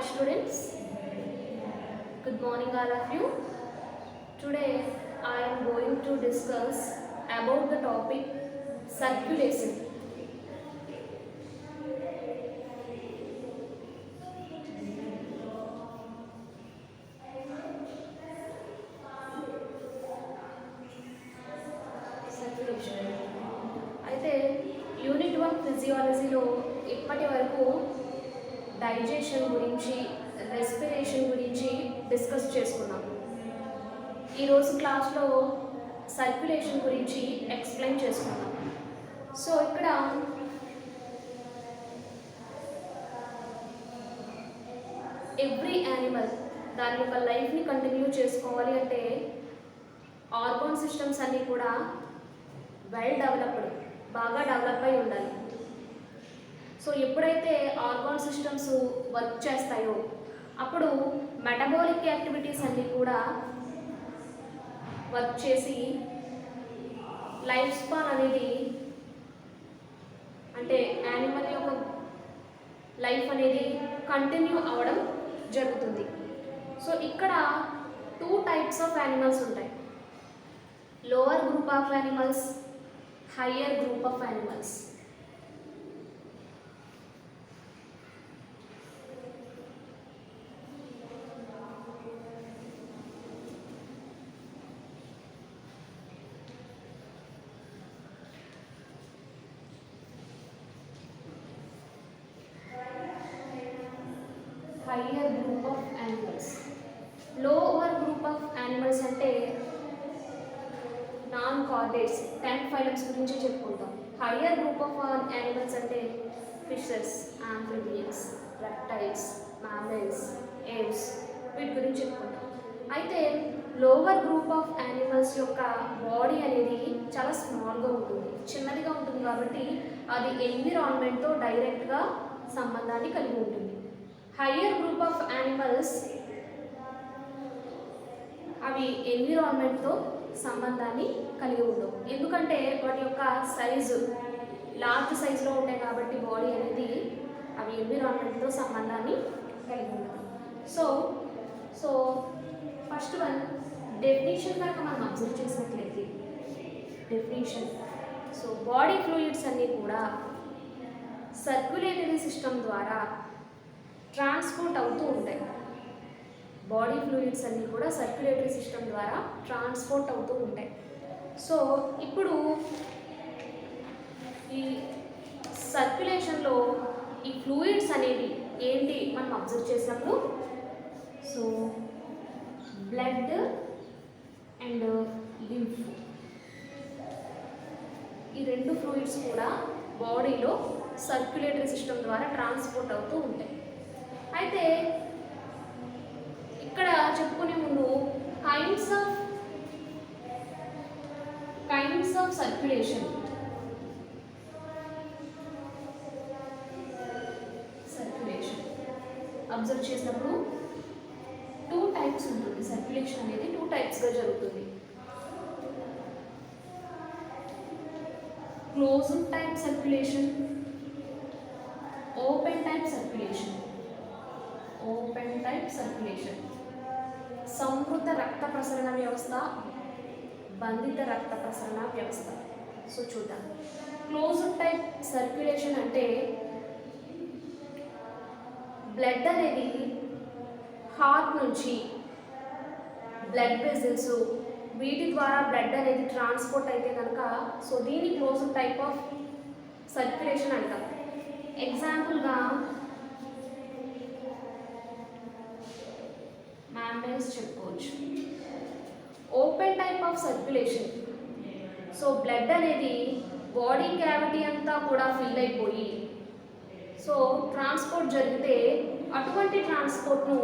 Hi students, good morning all of you. Today I am going to discuss about the topic circulation. Circulation. అయితే unit 1 ఫిజియాలజీలో ఇప్పటి వరకు digestion గురించి respiration గురించి discuss చేసుకున్నాం. ఈరోజు క్లాస్లో సర్క్యులేషన్ గురించి ఎక్స్ప్లెయిన్ చేసుకున్నాం. సో ఇక్కడ ఎవ్రీ యానిమల్ దాని యొక్క లైఫ్ని కంటిన్యూ చేసుకోవాలి అంటే ఆర్గాన్ సిస్టమ్స్ అన్నీ కూడా వెల్ డెవలప్డ్, బాగా డెవలప్ అయి ఉండాలి. సో ఎప్పుడైతే ఆర్గాన్ సిస్టమ్స్ వర్క్ చేస్తాయో అప్పుడు మెటబాలిక్ యాక్టివిటీస్ అన్నీ కూడా వర్క్ చేసి లైఫ్ స్పాన్ అనేది అంటే యానిమల్ యొక్క లైఫ్ అనేది కంటిన్యూ అవ్వడం జరుగుతుంది. సో ఇక్కడ 2 టైప్స్ ఆఫ్ యానిమల్స్ ఉంటాయి. Lower group of animals, higher group of animals. Higher group of animals. Lower group of animals అంటే నాన్ కార్డేట్స్ 10 ఫైలమ్స్ గురించి చెప్పుకుంటాం. హయ్యర్ గ్రూప్ ఆఫ్ యానిమల్స్ అంటే ఫిషెస్, ఆంఫిబియన్స్, రెప్టైల్స్, మామ్మల్స్, ఏవ్స్, వీటి గురించి చెప్పుకుంటాం. అయితే లోవర్ గ్రూప్ ఆఫ్ యానిమల్స్ యొక్క body అనేది చాలా స్మాల్గా ఉంటుంది, చిన్నదిగా ఉంటుంది. కాబట్టి అది ఎన్విరాన్మెంట్తో డైరెక్ట్గా సంబంధాన్ని కలిగి ఉంటుంది. హయ్యర్ గ్రూప్ ఆఫ్ యానిమల్స్ అవి ఎన్విరాన్మెంట్తో సంబంధాన్ని కలిగి ఉండవు. ఎందుకంటే వాటి యొక్క సైజు లార్జ్ సైజులో ఉంటాయి కాబట్టి బాడీ అనేది అవి ఎన్విరాన్మెంట్తో సంబంధాన్ని కలిగి ఉంటాయి. సో ఫస్ట్ వన్ డెఫినేషన్ కనుక మనం అబ్జర్వ్ చేసినట్లయితే డెఫినేషన్. సో బాడీ ఫ్లూయిడ్స్ అన్నీ కూడా సర్క్యులేటరీ సిస్టమ్ ద్వారా ట్రాన్స్పోర్ట్ అవుతూ ఉంటాయి. బాడీ ఫ్లూయిడ్స్ అన్నీ కూడా సర్క్యులేటరీ సిస్టమ్ ద్వారా ట్రాన్స్పోర్ట్ అవుతూ ఉంటాయి. సో ఇప్పుడు ఈ సర్క్యులేషన్లో ఈ ఫ్లూయిడ్స్ అనేవి ఏంటి మనం అబ్జర్వ్ చేసినప్పుడు, సో బ్లడ్ అండ్ లింఫ్, ఈ 2 ఫ్లూయిడ్స్ కూడా బాడీలో సర్క్యులేటరీ సిస్టమ్ ద్వారా ట్రాన్స్పోర్ట్ అవుతూ ఉంటాయి. అయితే ఇక్కడ చెప్పుకునే ముందు కైండ్స్ ఆఫ్ సర్క్యులేషన్ అబ్జర్వ్ చేసినప్పుడు 2 టైప్స్ ఉంటుంది. సర్క్యులేషన్ అనేది 2 టైప్స్గా జరుగుతుంది. Closed type circulation, open type circulation. Open type circulation, సంవృత రక్త ప్రసరణ వ్యవస్థ, బంధిత రక్త ప్రసరణ వ్యవస్థ. సో చూద్దాం. క్లోజ్డ్ టైప్ సర్క్యులేషన్ అంటే బ్లడ్ అనేది హార్ట్ నుంచి బ్లడ్ వెజల్స్ వీటి ద్వారా బ్లడ్ అనేది ట్రాన్స్పోర్ట్ అయితే కనుక సో దీన్ని క్లోజ్డ్ టైప్ ఆఫ్ సర్క్యులేషన్ అంటాం. ఎగ్జాంపుల్గా మామ్మల్స్ చెప్పుకోవచ్చు. Open type of circulation, so blood అనేది బాడీ క్యావిటీ అంతా కూడా ఫిల్ అయిపోయి సో ట్రాన్స్పోర్ట్ జరిగితే అటువంటి ట్రాన్స్పోర్ట్ను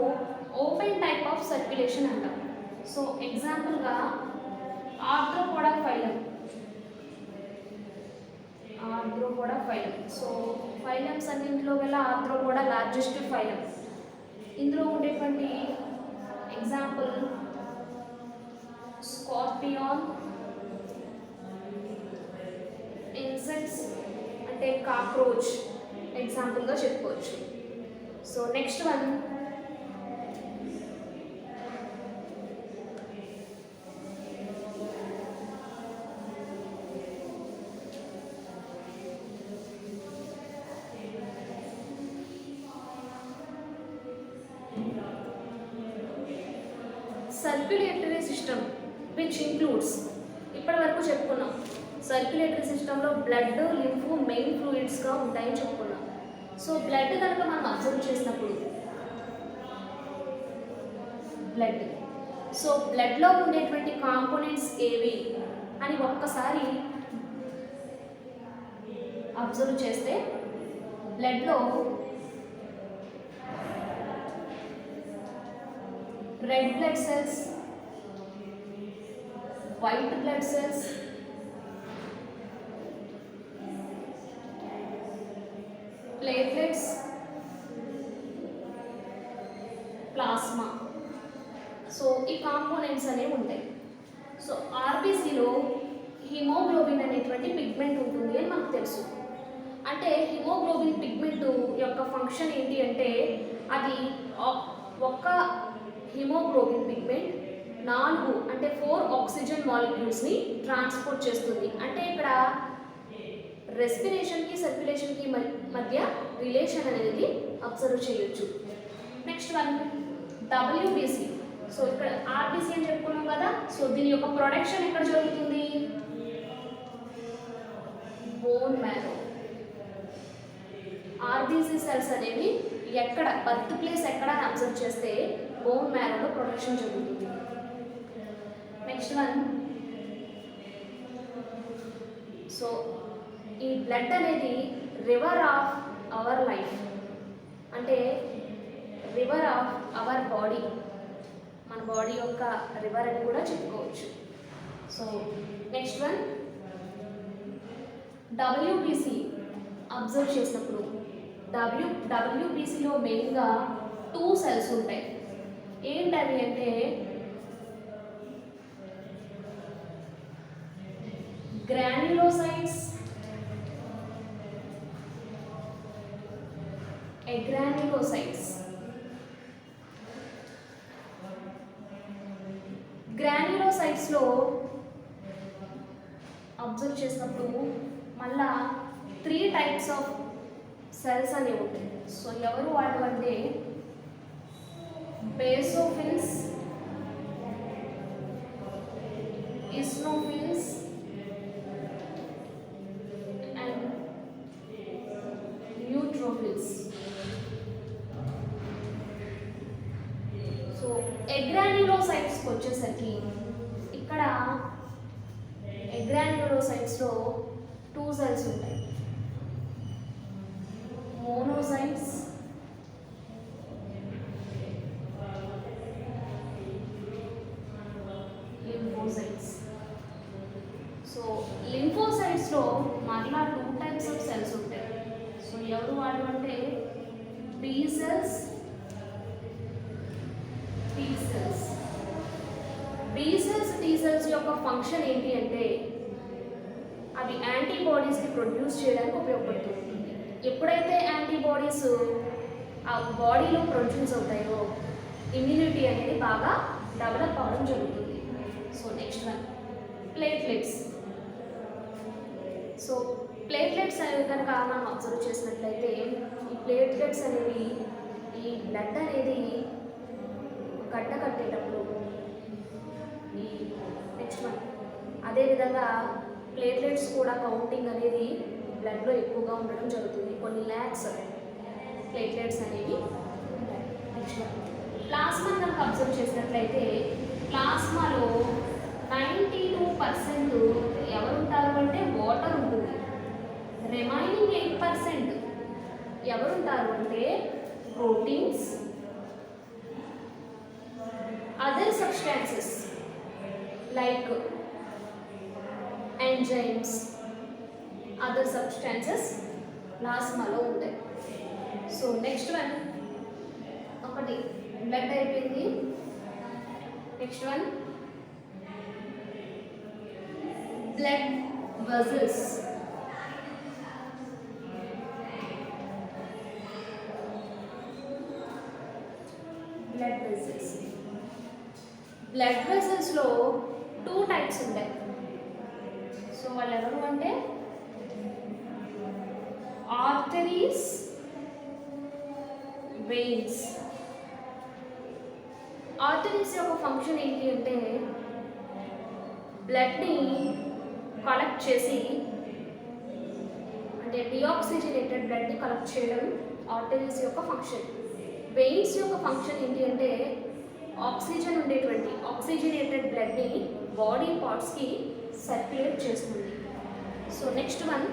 ఓపెన్ టైప్ ఆఫ్ సర్క్యులేషన్ అంటాం. సో ఎగ్జాంపుల్గా ఆర్థ్రోపోడా ఫైలం. సో ఫైలమ్స్ అన్నింటిలో గల ఆర్థ్రోపోడా లార్జెస్ట్ ఫైలం. ఇందులో ఉండేటువంటి ఎగ్జాంపుల్ స్కార్పియాన్, ఇన్సెక్ట్స్ అంటే కాక్రోచ్ ఎగ్జాంపుల్గా చెప్పుకోవచ్చు. So next one circulatory system which includes, ఇప్పటి వరకు చెప్పుకున్నాం సర్క్యులేటరీ సిస్టంలో బ్లడ్ లింఫ్ మెయిన్ ఫ్లూయిడ్స్గా ఉంటాయని చెప్పుకున్నాం. సో బ్లడ్ కనుక మనం అబ్జర్వ్ చేసినప్పుడు బ్లడ్, సో బ్లడ్లో ఉండేటువంటి కాంపోనెంట్స్ ఏవి అని ఒక్కసారి అబ్జర్వ్ చేస్తే బ్లడ్లో red blood cells, white blood cells, platelets, plasma, so ఈ కాంపోనెంట్స్ అనేవి ఉంటాయి. సో ఆర్బీసీలో హిమోగ్లోబిన్ అనేటువంటి పిగ్మెంట్ ఉంటుంది అని మనకు తెలుసు. అంటే హిమోగ్లోబిన్ పిగ్మెంట్ యొక్క ఫంక్షన్ ఏంటి అంటే అది ఒక్క హిమోగ్లోబిన్ పిగ్మెంట్ 4 ఆక్సిజన్ మాలిక్యూల్స్ని ట్రాన్స్పోర్ట్ చేస్తుంది. అంటే ఇక్కడ రెస్పిరేషన్కి సర్క్యులేషన్కి మధ్య రిలేషన్ అనేది అబ్జర్వ్ చేయొచ్చు. Next one WBC. సో ఇక్కడ ఆర్బీసీ అని చెప్పుకున్నాం కదా, సో దీని యొక్క ప్రొడక్షన్ ఎక్కడ జరుగుతుంది? Bone marrow. ఆర్బీసీ సెల్స్ అనేవి ఎక్కడ బర్త్ ప్లేస్ ఎక్కడ అని అబ్జర్వ్ చేస్తే బోన్ మ్యారోలో ప్రొడక్షన్ జరుగుతుంది. నెక్స్ట్ వన్, సో ఈ బ్లడ్ అనేది రివర్ ఆఫ్ అవర్ లైఫ్, అంటే రివర్ ఆఫ్ అవర్ బాడీ, మన బాడీ యొక్క రివర్ అని కూడా చెప్పుకోవచ్చు. So next one WBC observe చేసినప్పుడు డబ్ల్యూబీసీలో మెయిన్గా 2 సెల్స్ ఉంటాయి. ఏంటవి అంటే గ్రాన్యులోసైట్స్, ఎగ్రాన్యులోసైట్స్. గ్రాన్యులోసైట్స్లో అబ్జర్వ్ చేసినప్పుడు మళ్ళా 3 టైప్స్ ఆఫ్ సెల్స్ అనేవి ఉంటాయి. సో ఎవరు వాళ్ళు అంటే basophils, eosinophils and neutrophils. So ఎగ్రాన్యులోసైట్స్కి వచ్చేసరికి ఇక్కడ ఎగ్రాన్యులోసైట్స్లో 2 సెల్స్ ఉంటాయి, మోనోసైట్స్ లింఫోసైట్స్. సో లింఫోసైట్స్లో మరలా 2 టైప్స్ ఆఫ్ సెల్స్ ఉంటాయి. సో ఎవరు వాళ్ళు అంటే B cells, T cells. B cells, T cells యొక్క ఫంక్షన్ ఏంటి అంటే అవి యాంటీబాడీస్ని ప్రొడ్యూస్ చేయడానికి ఉపయోగపడుతుంది. ఎప్పుడైతే యాంటీబాడీస్ ఆ బాడీలో ప్రొడ్యూస్ అవుతాయో ఇమ్యూనిటీ అనేది బాగా డెవలప్ అవ్వడం జరుగుతుంది. So next one platelets. So platelets అనేవి కనుక మనం అబ్జర్వ్ చేసినట్లయితే ఈ ప్లేట్లెట్స్ అనేవి ఈ బ్లడ్ అనేది గడ్డ కట్టేటప్పుడు ఈ నెక్స్ట్ వన్ అదేవిధంగా ప్లేట్లెట్స్ కూడా కౌంటింగ్ అనేది బ్లడ్లో ఎక్కువగా ఉండడం జరుగుతుంది. కొన్ని ల్యాక్స్ ప్లేట్లెట్స్ అనేవి ఉంటాయి. నెక్స్ట్ ప్లాస్మా కనుక అబ్జర్వ్ చేసినట్లయితే ప్లాస్మాలో 92% ఎవరు ఉంటారు అంటే వాటర్ ఉంటుంది. రిమైనింగ్ 8% ఎవరుంటారు అంటే proteins, other substances like enzymes, other substances ప్లాస్మాలో ఉంటాయి. సో నెక్స్ట్ వన్ ఒకటి బ్లడ్ అయిపోయింది. Next one blood vessels. Blood vessels, blood వెజల్స్లో 2 టైప్స్ ఉంటాయి. సో వాళ్ళు ఎవరు అంటే ఆర్టరీస్, వెయిన్స్. ఆర్టరీస్ యొక్క ఫంక్షన్ ఏంటి అంటే బ్లడ్ని కలెక్ట్ చేసి, అంటే డిఆక్సిజనేటెడ్ బ్లడ్ని కలెక్ట్ చేయడం ఆర్టరీస్ యొక్క ఫంక్షన్. వెయిన్స్ యొక్క ఫంక్షన్ ఏంటి అంటే ఆక్సిజన్ ఉండేటువంటి ఆక్సిజనేటెడ్ బ్లడ్ని బాడీ పార్ట్స్కి సర్క్యులేట్ చేస్తుంది. So next one,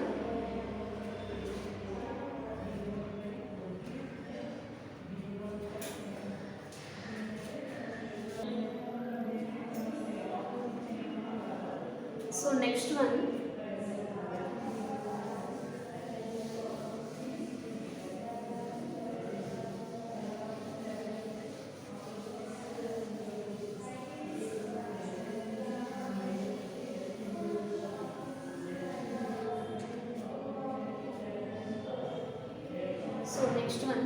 next one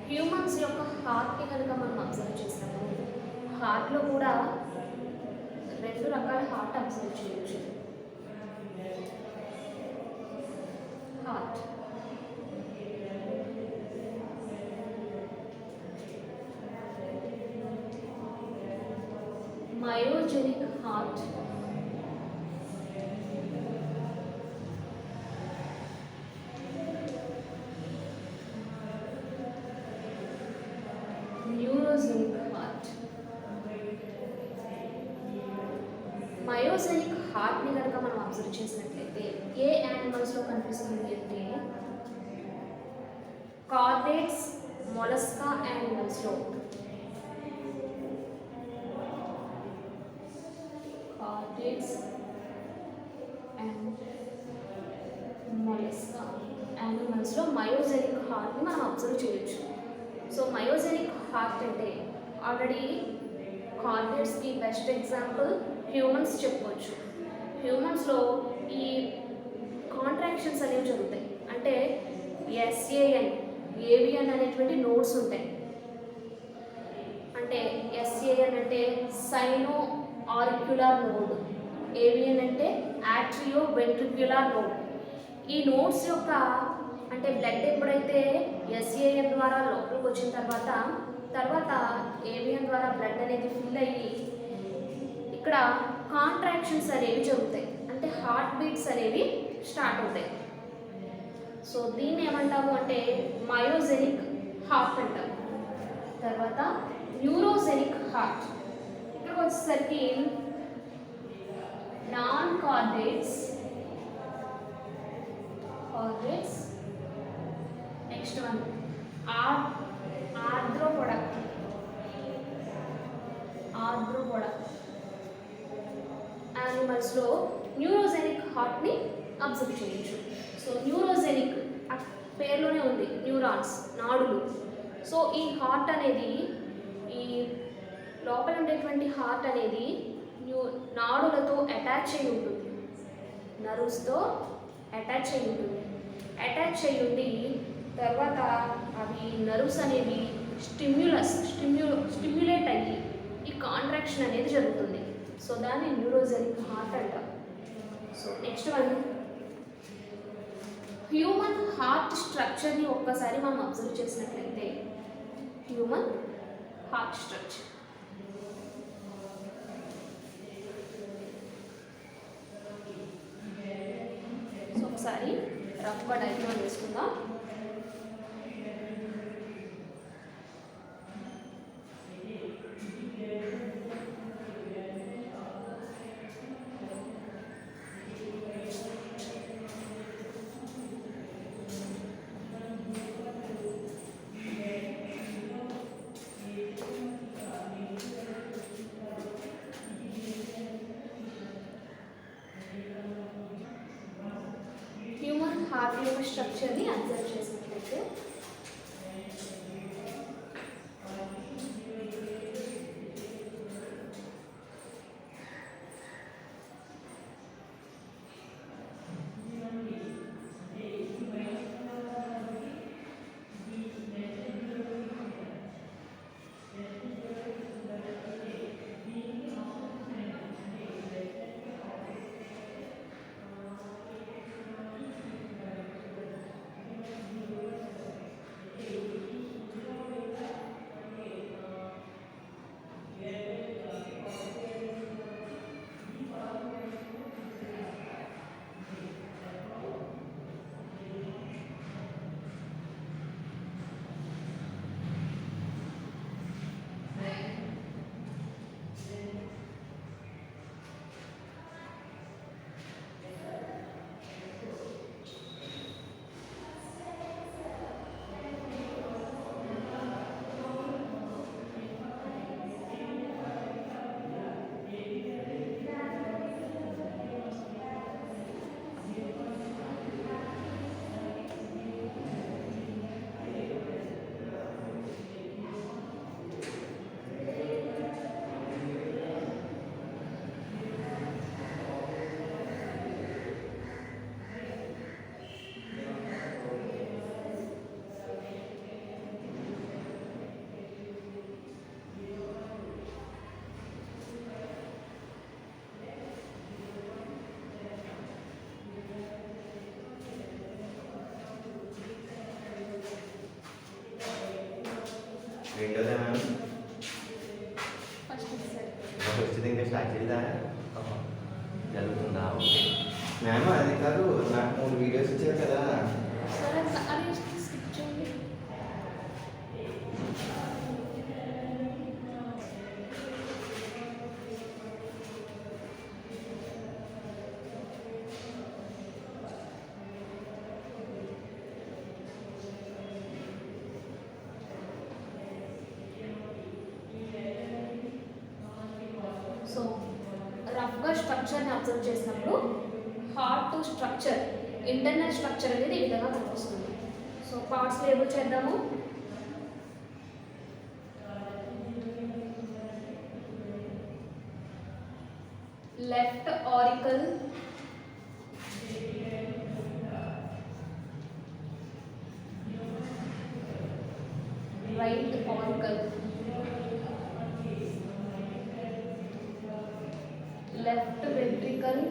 humans యొక్క హార్ట్ని కనుక మనం అబ్జర్వ్ చేసినప్పుడు హార్ట్లో కూడా 2 రకాల హార్ట్ అబ్జర్వ్ చేయొచ్చు. Heart myogenic heart, neurogenic heart. Myogenic హార్ట్ని కనుక మనం అబ్జర్వ్ చేసినట్లయితే ఏ యానిమల్స్లో కనిపిస్తుంది అంటే కార్డేట్స్, మొలస్కా యానిమల్స్లో. కార్డేట్స్ అండ్ మొలస్కా యానిమల్స్లో మయోజెనిక్ హార్ట్ని మనం అబ్జర్వ్ చేయొచ్చు. సో మయోజెనిక్ హార్ట్ అంటే ఆల్రెడీ కార్డేట్స్కి బెస్ట్ ఎగ్జాంపుల్ హ్యూమన్స్ చెప్పవచ్చు. హ్యూమన్స్లో ఈ కాంట్రాక్షన్స్ అనేవి జరుగుతాయి. అంటే ఎస్ఏఎన్, ఏవిఎన్ అనేటువంటి నోడ్స్ ఉంటాయి. అంటే ఎస్ఏఎన్ అంటే సైనో ఆరిక్యులర్ నోడ్, ఏవిఎన్ అంటే యాట్రియో వెంట్రిక్యులర్ నోడ్. ఈ నోడ్స్ యొక్క అంటే బ్లడ్ ఎప్పుడైతే ఎస్ఏఎన్ ద్వారా లోపలికి వచ్చిన తర్వాత ఏవిఎన్ ద్వారా బ్లడ్ అనేది ఫిల్ అయ్యి ఇక్కడ కాంట్రాక్షన్స్ అనేవి జరుగుతాయి. అంటే హార్ట్ బీట్స్ అనేవి స్టార్ట్ అవుతాయి. సో దీన్ని ఏమంటాము అంటే మయోజెనిక్ హార్ట్ అంటాం. తర్వాత న్యూరోజెనిక్ హార్ట్. ఇక్కడికి వచ్చేసరికి non chordates, next one arthropoda యానిమల్స్లో న్యూరోజెనిక్ హార్ట్ని అబ్జర్వ్ చేయొచ్చు. సో న్యూరోజెనిక్ పేరులోనే ఉంది, న్యూరాన్స్, నాడులు. సో ఈ హార్ట్ అనేది, ఈ లోపల ఉండేటువంటి హార్ట్ అనేది నాడులతో అటాచ్ అయి ఉంటుంది, నర్వ్స్తో అటాచ్ అయి ఉంటుంది. అటాచ్ అయి ఉండి తర్వాత అవి నర్వ్స్ అనేవి స్టిమ్యులేట్ అయ్యి ఈ కాంట్రాక్షన్ అనేది జరుగుతుంది. సో దాన్ని న్యూరోజెనిక్ హార్ట్ అంటాం. So next one, human heart స్ట్రక్చర్ని ఒక్కసారి మనం అబ్జర్వ్ చేసినట్లయితే హ్యూమన్ హార్ట్ స్ట్రక్చర్. సో ఒకసారి రఫ్గా డయాగ్రామ్ వేసుకుందాం. హార్ట్ యొక్క స్ట్రక్చర్ని అబ్జర్వ్ చేసినట్లయితే विंडोज है मैम ఫస్ట్ సార్ ఫస్ట్ ఇంకా స్టార్ట్ చేద్దా జరుగుతుందా ఓకే మ్యామ్ అది కాదు నాకు 3 వీడియోస్ ఇచ్చారు కదా సరే అది స్కిప్ చేయండి. సో రఫ్గా స్ట్రక్చర్ని అబ్జర్వ్ చేసినప్పుడు హార్ట్ స్ట్రక్చర్ ఇంటర్నల్ స్ట్రక్చర్ అనేది ఈ విధంగా కనిపిస్తుంది. సో పార్ట్స్ లేబుల్ చేద్దాము. Left auricle, right auricle, left ventricle,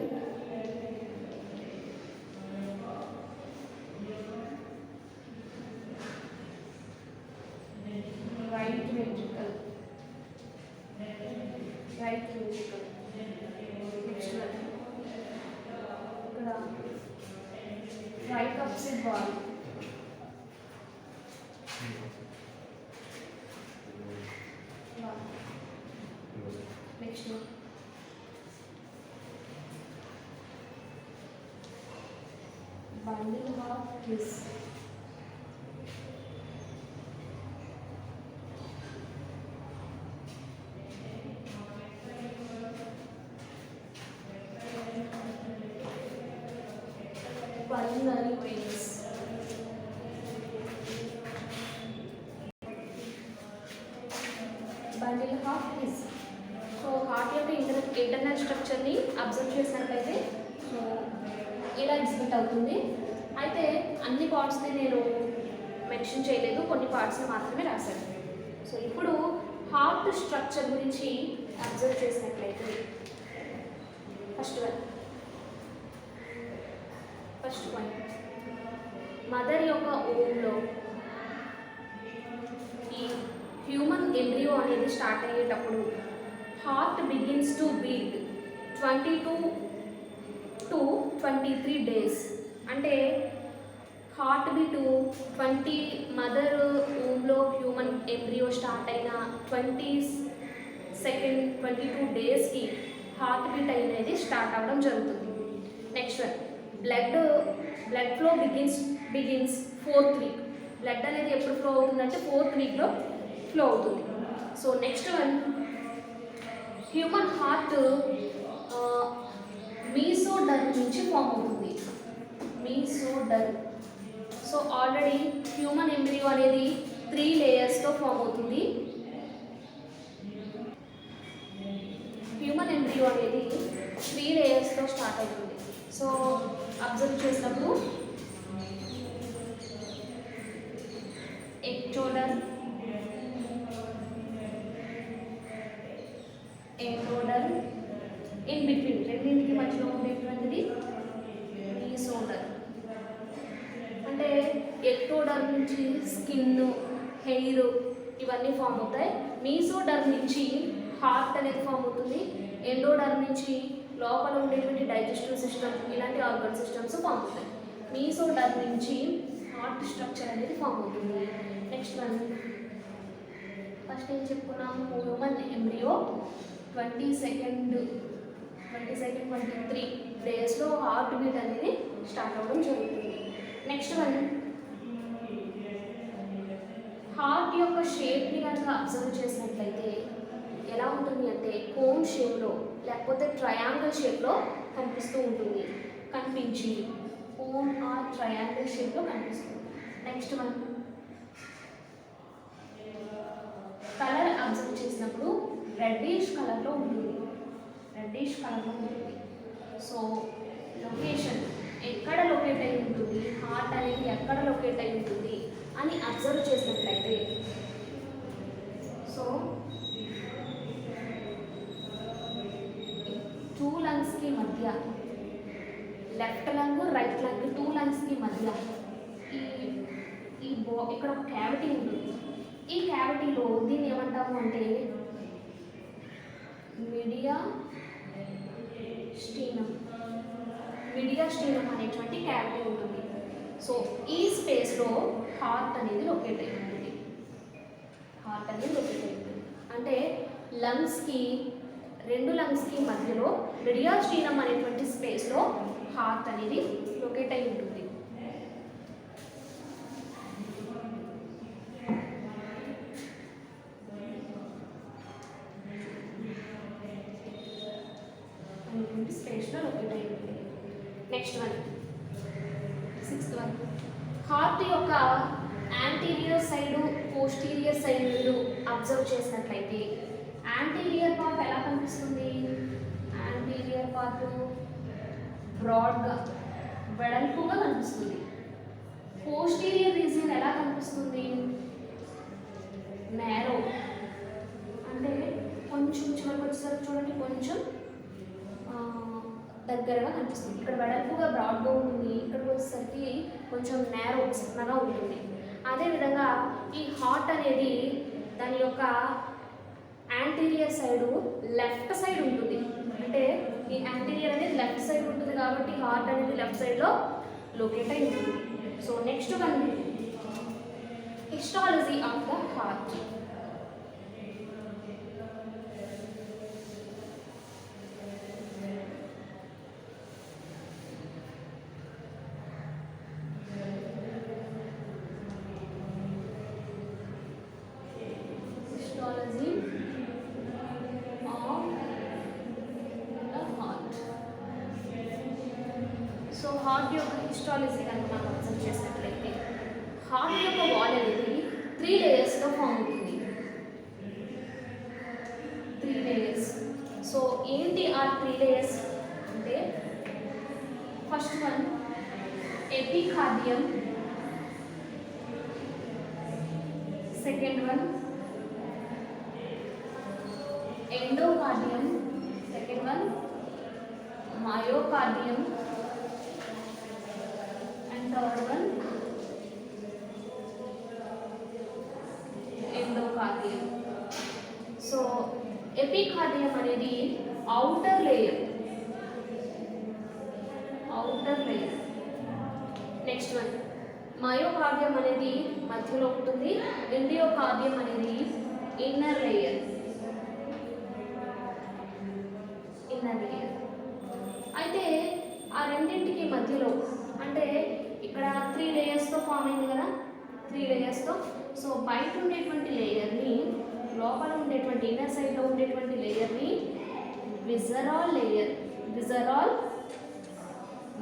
right ventricle, right ventricle. Next one. Right opposite wall. Next one. Binding of kiss. Pulmonary veins. Binding of kiss. So heart యొక్క internal స్ట్రక్చర్ని observe చేసినట్లయితే so ఇలా exhibit అవుతుంది. అయితే అన్ని పార్ట్స్ని నేను mention చేయలేదు, కొన్ని పార్ట్స్ని మాత్రమే రాశాను. సో ఇప్పుడు హార్ట్ స్ట్రక్చర్ గురించి అబ్జర్వ్ చేసినట్లయితే ఫస్ట్ పాయింట్ మదర్ యొక్క ఓమ్లో ఈ హ్యూమన్ ఎంబ్రియో అనేది స్టార్ట్ అయ్యేటప్పుడు heart begins to beat 22 to 23 days. అంటే హార్ట్ బీటు 20 మదర్ ఊమ్లో హ్యూమన్ ఎంబ్రియో స్టార్ట్ అయిన 22 డేస్కి హార్ట్ బీట్ అనేది స్టార్ట్ అవ్వడం జరుగుతుంది. Next one blood flow begins 4th week. Blood అనేది ఎప్పుడు ఫ్లో అవుతుందంటే 4th వీక్లో ఫ్లో అవుతుంది. So next one human heart mesoderm నుంచి ఫామ్ అవుతుంది. Mesoderm. So already human embryo అనేది 3 లేయర్స్తో ఫామ్ అవుతుంది. హ్యూమన్ ఎంబ్రియో అనేది 3 లేయర్స్తో స్టార్ట్ అవుతుంది. సో అబ్జర్వ్ చేసినప్పుడు ఎక్టోడర్మ్, ఎండోడర్మ్, ఇన్ బిట్వీన్ రెండింటికి మధ్యలో ఉండేటువంటిది మీసోడర్మ్. అంటే ఎక్టోడర్మ్ నుంచి స్కిన్, హెయిర్ ఇవన్నీ ఫామ్ అవుతాయి. మీసోడర్మ్ నుంచి హార్ట్ అనేది ఫామ్ అవుతుంది. ఎండోడర్మ్ నుంచి లోపల ఉండేటువంటి డైజెస్టివ్ సిస్టమ్ ఇలాంటి ఆర్గన్ సిస్టమ్స్ ఫామ్ అవుతాయి. మీసోడర్మ్ నుంచి హార్ట్ స్ట్రక్చర్ అనేది ఫామ్ అవుతుంది. నెక్స్ట్ వన్ ఫస్ట్ ఏం చెప్పుకున్నాము, హ్యూమన్ ఎంబ్రియో 23 డేస్లో హార్ట్ బీట్ అనేది స్టార్ట్ అవ్వడం జరుగుతుంది. నెక్స్ట్ వన్ హార్ట్ యొక్క షేప్ని కనుక అబ్జర్వ్ చేసినట్లయితే ఎలా ఉంటుంది అంటే కోన్ షేప్లో లేకపోతే ట్రయాంగిల్ షేప్లో కనిపిస్తూ ఉంటుంది. కనిపించి కోన్ ఆర్ ట్రయాంగిల్ షేప్లో కనిపిస్తుంది. నెక్స్ట్ వన్ కలర్ అబ్జర్వ్ చేసినప్పుడు రెడ్డిష్ కలర్లో ఉంటుంది. సో లొకేషన్ ఎక్కడ లొకేట్ అయి ఉంటుంది, హార్ట్ అనేది ఎక్కడ లొకేట్ అయి ఉంటుంది అని అబ్జర్వ్ చేసినట్లయితే సో 2 లంగ్స్కి మధ్య, లెఫ్ట్ లంగ్ రైట్ లంగ్ 2 లంగ్స్కి మధ్య ఇక్కడ ఒక క్యావిటీ ఉంటుంది. ఈ క్యావిటీలో దీన్ని ఏమంటాము అంటే మీడియాస్టీనం అనేటువంటి క్యావిటీ ఉంటుంది. సో ఈ స్పేస్లో హార్ట్ అనేది లొకేట్ అయి ఉంటుంది. అంటే రెండు లంగ్స్కి మధ్యలో మీడియాస్టీనం అనేటువంటి స్పేస్లో హార్ట్ అనేది లొకేట్ అయి ఉంటుంది. స్పేస్లో లొకేట్ అయి ఉంటుంది. Next one, 6th one, heart యొక్క యాంటీరియర్ సైడ్ పోస్టీరియర్ సైడ్ మీరు అబ్జర్వ్ చేసినట్లయితే యాంటీరియర్ పార్ట్ ఎలా కనిపిస్తుంది? యాంటీరియర్ పార్ట్ బ్రాడ్గా వెడల్పుగా కనిపిస్తుంది. పోస్టీరియర్ రీజియన్ ఎలా కనిపిస్తుంది? నేరో, అంటే కొంచెం చివరికి వచ్చేసరికి చూడండి కొంచెం దగ్గరగా కనిపిస్తుంది. ఇక్కడ వెడల్పుగా బ్రాడ్గా ఉంటుంది, ఇక్కడికి వచ్చేసరికి కొంచెం నేరో చిన్నగా ఉంటుంది. అదేవిధంగా ఈ హార్ట్ అనేది దాని యొక్క యాంటీరియర్ సైడ్ లెఫ్ట్ సైడ్ ఉంటుంది. అంటే ఈ యాంటీరియర్ అనేది లెఫ్ట్ సైడ్ ఉంటుంది కాబట్టి హార్ట్ అనేది లెఫ్ట్ సైడ్లో లొకేట్ అయి ఉంటుంది. So next one, histology of the heart. So heart యొక్క హిస్టాలజీ కనుక మనం అబ్జర్వ్ చేసినట్లయితే హార్ట్ యొక్క వాల్ అనేది 3 లేయర్స్గా ఫామ్ అవుతుంది. 3 లేయర్స్. సో ఏంటి ఆ 3 లేయర్స్ అంటే first one epicardium, second one endocardium, second one myocardium, third one endocardium. So epicardium అనేది outer layer. Next one myocardium అనేది మధ్యలో ఉంటుంది, ఎండియోకార్డియం అనేది ఇన్నర్ లేయర్. అయితే ఆ రెండింటికి మధ్యలో అంటే ఇక్కడ 3 లేయర్స్తో ఫామ్ అయింది కదా, 3 లేయర్స్తో. సో బయట ఉండేటువంటి లేయర్ని, లోపల ఉండేటువంటి ఇన్నర్ సైడ్లో ఉండేటువంటి లేయర్ని విజరాల్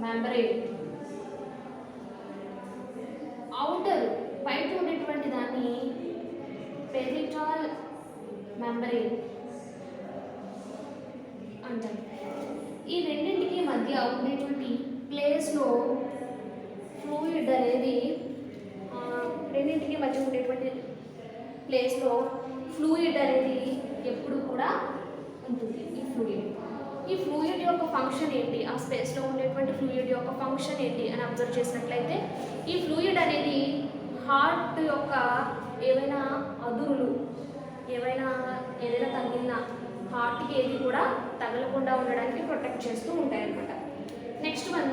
మెంబ్రేన్, అవుటర్ బయట ఉండేటువంటి దాన్ని పెరిటాల్ మెంబ్రేన్ అంటారు. ఈ రెండింటికి మధ్య ఉండేటువంటి ప్లేస్లో ఫ్లూయిడ్ అనేది రెండింటికి మధ్య ఉండేటువంటి ప్లేస్లో ఫ్లూయిడ్ అనేది ఎప్పుడు కూడా ఉంటుంది. ఈ ఫ్లూయిడ్ యొక్క ఫంక్షన్ ఏంటి, ఆ స్పేస్లో ఉండేటువంటి ఫ్లూయిడ్ యొక్క ఫంక్షన్ ఏంటి అని అబ్జర్వ్ చేసినట్లయితే ఈ ఫ్లూయిడ్ అనేది హార్ట్ యొక్క ఏవైనా అదురులు ఏదైనా తగిలినా హార్ట్కి ఏది కూడా తగలకుండా ఉండడానికి ప్రొటెక్ట్ చేస్తూ ఉంటాయి అన్నమాట. నెక్స్ట్ వన్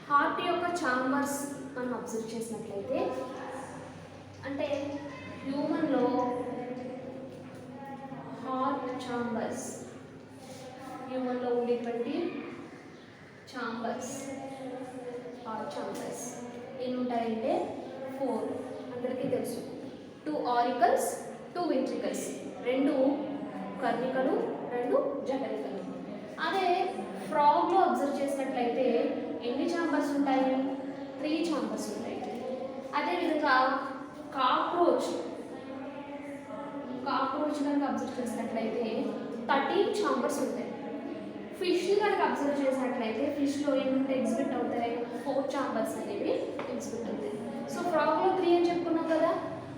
హార్ట్ యొక్క ఛాంబర్స్ మనం అబ్జర్వ్ చేసినట్లయితే అంటే హ్యూమన్లో హార్ట్ ఛాంబర్స్, హ్యూమన్లో ఉండేటువంటి హార్ట్ ఛాంబర్స్ ఎన్ని ఉంటాయంటే 4. అందరికీ తెలుసు. 2 ఆరికల్స్, 2 వెంట్రికల్స్, 2 కర్ణికలు, 2 జఠరికలు. అదే ఫ్రాగ్లో అబ్జర్వ్ చేసినట్లయితే ఎన్ని ఛాంబర్స్ ఉంటాయి? 3 ఛాంబర్స్ ఉంటాయి. అదేవిధంగా కాక్రోచ్ కాక్రోచ్ కనుక అబ్జర్వ్ చేసినట్లయితే 13 చాంబర్స్ ఉంటాయి. ఫిష్ కనుక అబ్జర్వ్ చేసినట్లయితే ఫిష్లో ఏమిటి ఎగ్జిబిట్ అవుతాయి, 4 చాంబర్స్ అనేవి ఎగ్జిబిట్ అవుతాయి. సో ఫ్రాగ్లో 3 అని చెప్పుకున్నాం కదా,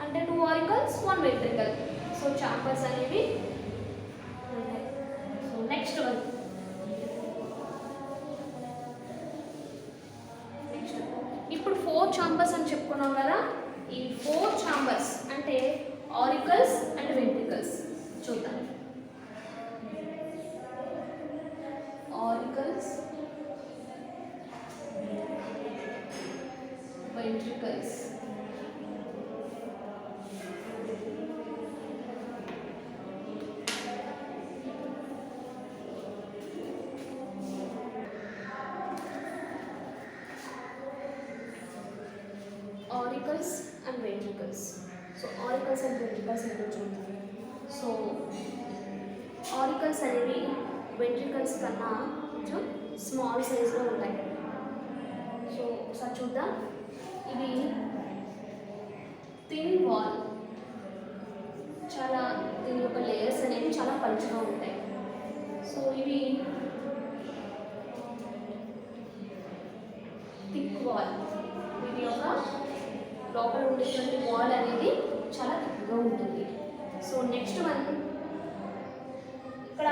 అంటే 2 ఆరికల్స్ 1 వెంట్రికల్. సో చాంబర్స్ అనేవి ఉంటాయి. సో నెక్స్ట్ వన్, ఇప్పుడు 4 చాంబర్స్ అని చెప్పుకున్నాం కదా, ఈ 4 చాంబర్స్ అంటే ఆరికల్స్ అండ్ వెంట్రికల్స్ చూద్దాం. Auricles, ventricles. Auricles and ventricles. So auricles and ventricles ఏంటో చూద్దాం. సో auricles అనేవి వెంట్రికల్స్ కన్నా కొంచెం స్మాల్ సైజ్లో ఉంటాయి. సో ఒకసారి చూద్దాం. ఇవి థిన్ వాల్, చాలా దీని యొక్క లేయర్స్ అనేవి చాలా పలుచగా ఉంటాయి. సో ఇవి థిక్ వాల్, వీటి యొక్క లోపల ఉండేటువంటి వాల్ అనేది చాలా థిక్గా ఉంటుంది. సో నెక్స్ట్ వన్, ఇక్కడ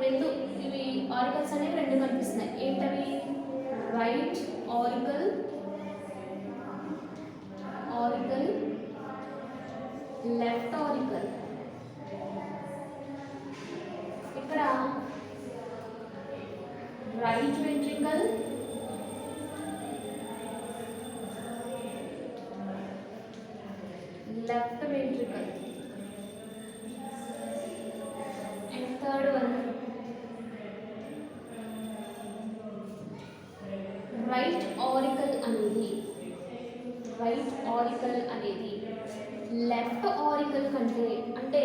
రెండు ఇవి ఆరికల్స్ అనేవి రెండు కనిపిస్తున్నాయి. ఏంటవి? Right auricle, auricle, left auricle. ఇక్కడ right ventricle, left ventricle, and third one right auricle అనేది, రైట్ ఆరికల్ అనేది లెఫ్ట్ ఆరికల్ కంటే, అంటే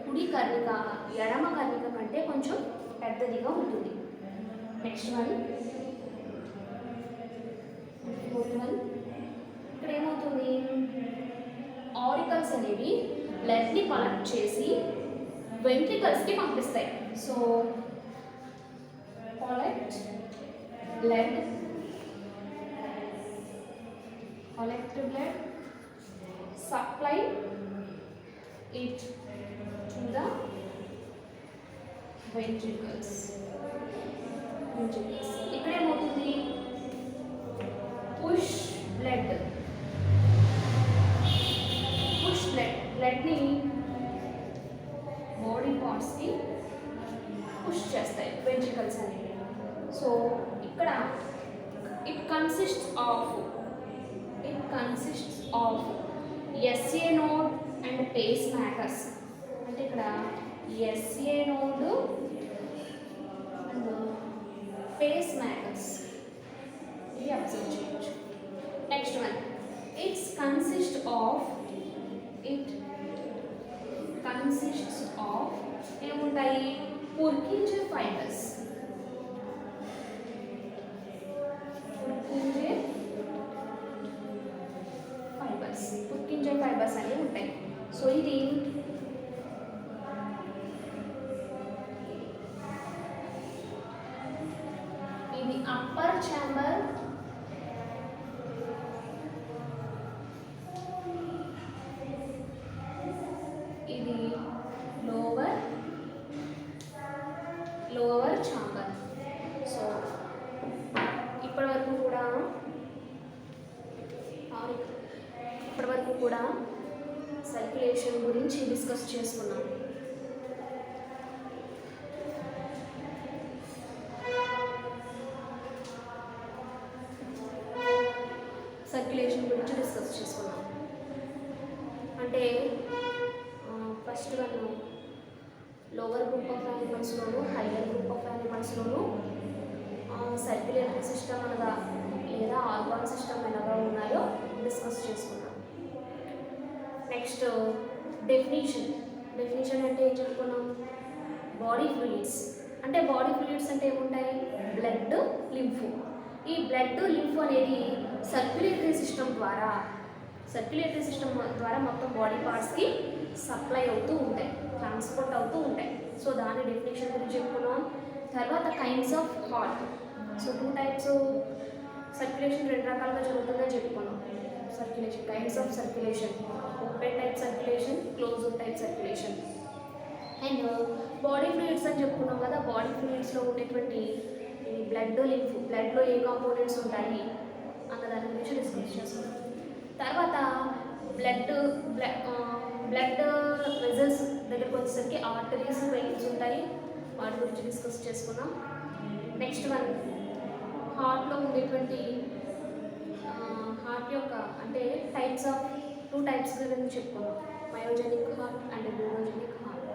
కుడి కర్ణిక ఎడమ కర్ణిక కంటే కొంచెం పెద్దదిగా ఉంటుంది. నెక్స్ట్ వన్, ఫోర్త్ వన్, ఇక్కడ ఏమవుతుంది, ఆరికల్స్ అనేవి బ్లడ్ని కలెక్ట్ చేసి వెంట్రికల్స్కి పంపిస్తాయి. So collect blood, collect blood, supply it to the ventricles. ఇక్కడ ఏమవుతుంది, పుష్ బ్లడ్, బ్లడ్ని బాడీ పార్ట్స్కి పుష్ చేస్తాయి వెంట్రికల్స్ అనేవి. సో ఇక్కడ it consists of SA node and pacemakers. అంటే ఇక్కడ SA node and pacemakers ఇవి అబ్జర్వ్ చేయొచ్చు. Next one, it's consist of ఏముంటాయి, పుర్కింజే ఫైబర్స్, పుర్కింజే ఫైబర్స్ అనేవి ఉంటాయి. సో ఇది అప్పర్ ఛాంబర్, ఇది లోవర్ ఛాంబర్. సో ఇప్పటి వరకు కూడా సర్క్యులేషన్ గురించి డిస్కస్ చేసుకున్నాం. అంటే first one lower group of యానిమల్స్లోను హయ్యర్ గ్రూప్ ఆఫ్ యానిమల్స్లోను సర్క్యులేటరీ సిస్టమ్ అనగా లేదా ఆర్గాన్ సిస్టమ్ ఎలాగా ఉన్నాయో డిస్కస్ చేసుకున్నాం. నెక్స్ట్ డెఫినేషన్ అంటే ఏం చెప్పుకున్నాం, బాడీ ఫ్లూయిడ్స్ అంటే ఏముంటాయి, బ్లడ్, లింఫ్. ఈ బ్లడ్, లింఫ్ అనేది సర్క్యులేటరీ సిస్టమ్ ద్వారా సర్క్యులేటరీ సిస్టమ్ ద్వారా మొత్తం బాడీ పార్ట్స్కి సప్లై అవుతూ ఉంటాయి, ట్రాన్స్పోర్ట్ అవుతూ ఉంటాయి. సో దాని డెఫినేషన్ గురించి చెప్పుకున్నాం. తర్వాత kinds of heart. So 2 types circulation, 2 రకాలుగా జరుగుతుందని చెప్పుకున్నాం. Circulation, kinds of circulation, open type circulation, closed type circulation. And body fluids అని చెప్పుకున్నాం కదా. బాడీ ఫ్లూయిడ్స్లో ఉండేటువంటి బ్లడ్, లింఫ్, బ్లడ్లో ఏ కాంపోనెంట్స్ ఉంటాయి అన్న దాని గురించి డిస్కస్ చేస్తున్నాం. తర్వాత బ్లడ్ వెజల్స్ దగ్గరకు వచ్చేసరికి ఆర్టరీస్, వెయిన్స్ ఉంటాయి, వాటి గురించి డిస్కస్ చేసుకున్నాం. నెక్స్ట్ వన్ హార్ట్లో ఉండేటువంటి హార్ట్ యొక్క అంటే టైప్స్ ఆఫ్ 2 టైప్స్ గురించి చెప్పుకున్నాం. Myogenic heart and neurogenic heart,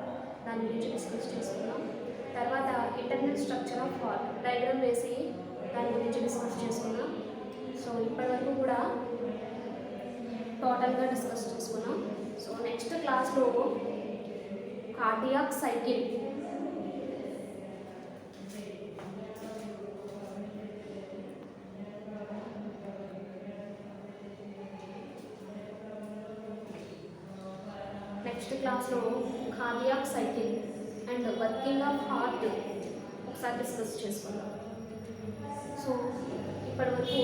దాని గురించి డిస్కస్ చేసుకున్నాం. తర్వాత internal structure of heart diagram వేసి దాని గురించి డిస్కస్ చేసుకున్నాం. సో ఇప్పటివరకు కూడా టోటల్గా డిస్కస్ చేసుకున్నాం. సో నెక్స్ట్ క్లాస్లో cardiac cycle, and working of heart ఒకసారి డిస్కస్ చేసుకుందాం. సో ఇప్పటివరకు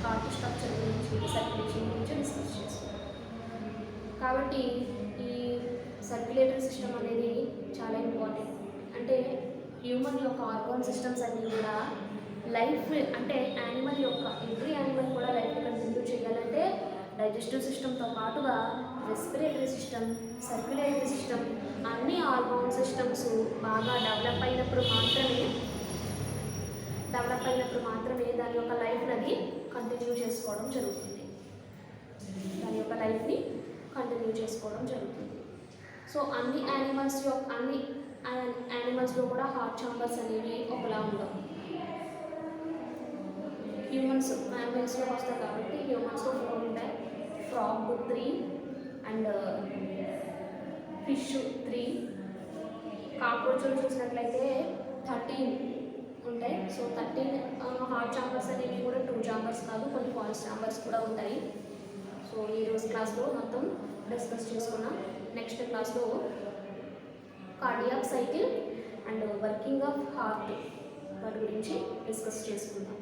హార్ట్ స్ట్రక్చర్ గురించి, సర్క్యులేషన్ గురించి డిస్కస్ చేసుకున్నాం. కాబట్టి ఈ సర్క్యులేటరీ సిస్టమ్ అనేది చాలా ఇంపార్టెంట్. అంటే హ్యూమన్ యొక్క ఆర్గాన్ సిస్టమ్స్ అన్నీ కూడా లైఫ్, అంటే యానిమల్ యొక్క ఎవ్రీ యానిమల్ కూడా లైఫ్ కంటిన్యూ చేయాలంటే డైజెస్టివ్ సిస్టమ్తో పాటుగా రెస్పిరేటరీ సిస్టమ్, సర్క్యులేటరీ సిస్టమ్, అన్ని ఆర్గాన్ సిస్టమ్స్ బాగా డెవలప్ అయినప్పుడు మాత్రమే దాని యొక్క లైఫ్ని కంటిన్యూ చేసుకోవడం జరుగుతుంది. సో అన్ని యానిమల్స్లో కూడా హార్ట్ ఛాంబర్స్ అనేవి ఒకలా ఉండవు. మ్యామల్స్లోకి వస్తాయి కాబట్టి హ్యూమన్స్లో 4 ఉంటాయి. Frog 3 and fish 3. కాక్రోచ్లు చూసినట్లయితే 13 ఉంటాయి. సో 13 హార్ట్ ఛాంబర్స్ అనేవి కూడా 2 ఛాంబర్స్ కాదు, కొన్ని ఫాల్స్ ఛాంబర్స్ కూడా ఉంటాయి. సో ఈరోజు క్లాస్లో మొత్తం డిస్కస్ చేసుకున్నాం. నెక్స్ట్ క్లాస్లో cardiac cycle and working of heart వాటి గురించి డిస్కస్ చేసుకుందాం.